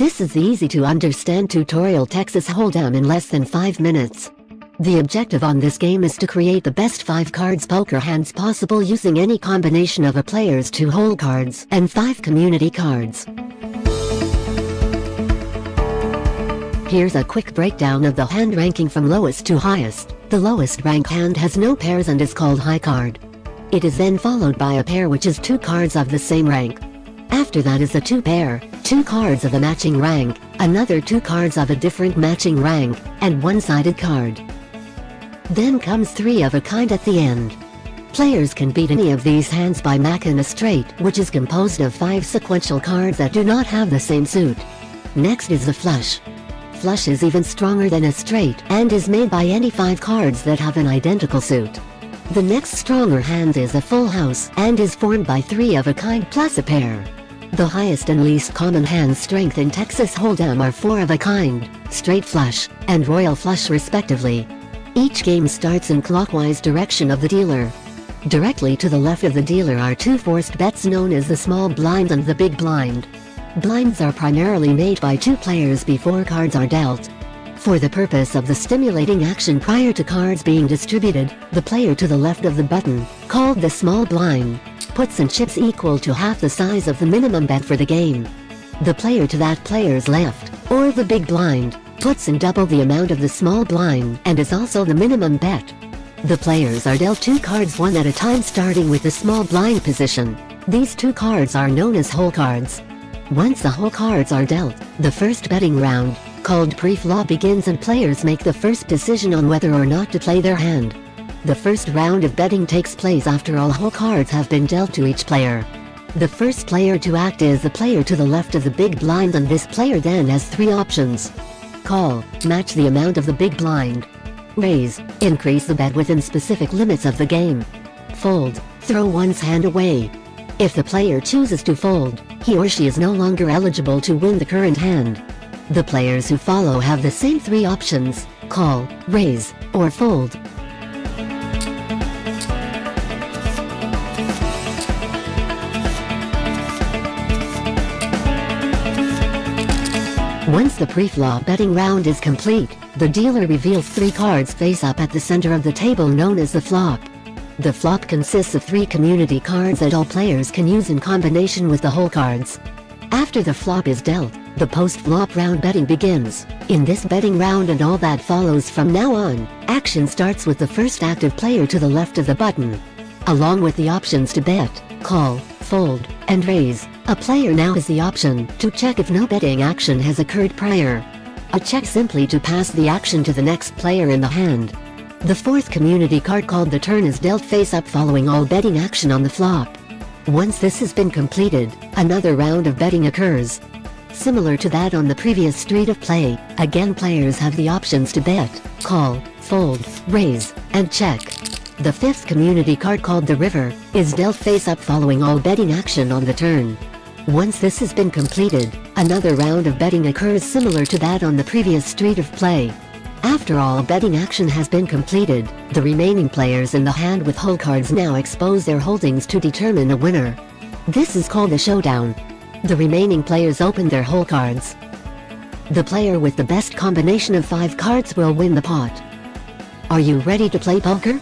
This is the easy-to-understand tutorial Texas Hold'em in less than 5 minutes. The objective on this game is to create the best 5 cards poker hands possible using any combination of a player's 2 hole cards and 5 community cards. Here's a quick breakdown of the hand ranking from lowest to highest. The lowest rank hand has no pairs and is called high card. It is then followed by a pair, which is 2 cards of the same rank. After that is a 2 pair, 2 cards of a matching rank, another 2 cards of a different matching rank, and 1-sided card. Then comes 3 of a kind at the end. Players can beat any of these hands by macking a straight, which is composed of 5 sequential cards that do not have the same suit. Next is the flush. Flush is even stronger than a straight and is made by any 5 cards that have an identical suit. The next stronger hand is a full house and is formed by 3 of a kind plus a pair. The highest and least common hand strength in Texas Hold'em are 4 of a kind, straight flush, and royal flush respectively. Each game starts in clockwise direction of the dealer. Directly to the left of the dealer are 2 forced bets known as the small blind and the big blind. Blinds are primarily made by 2 players before cards are dealt. For the purpose of the stimulating action prior to cards being distributed, the player to the left of the button, called the small blind, puts in chips equal to half the size of the minimum bet for the game. The player to that player's left, or the big blind, puts in double the amount of the small blind and is also the minimum bet. The players are dealt 2 cards one at a time, starting with the small blind position. These 2 cards are known as hole cards. Once the hole cards are dealt, the first betting round, called pre-flop, begins and players make the first decision on whether or not to play their hand. The first round of betting takes place after all hole cards have been dealt to each player. The first player to act is the player to the left of the big blind, and this player then has 3 options. Call, match the amount of the big blind. Raise, increase the bet within specific limits of the game. Fold, throw one's hand away. If the player chooses to fold, he or she is no longer eligible to win the current hand. The players who follow have the same 3 options: call, raise, or fold. Once the pre-flop betting round is complete, the dealer reveals 3 cards face up at the center of the table known as the flop. The flop consists of 3 community cards that all players can use in combination with the hole cards. After the flop is dealt, the post-flop round betting begins. In this betting round and all that follows from now on, action starts with the first active player to the left of the button. Along with the options to bet, call, fold, and raise, a player now has the option to check if no betting action has occurred prior. A check simply to pass the action to the next player in the hand. The 4th community card, called the turn, is dealt face up following all betting action on the flop. Once this has been completed, another round of betting occurs. Similar to that on the previous street of play, again players have the options to bet, call, fold, raise, and check. The 5th community card, called the river, is dealt face up following all betting action on the turn. Once this has been completed, another round of betting occurs similar to that on the previous street of play. After all betting action has been completed, the remaining players in the hand with hole cards now expose their holdings to determine a winner. This is called a showdown. The remaining players open their hole cards. The player with the best combination of 5 cards will win the pot. Are you ready to play poker?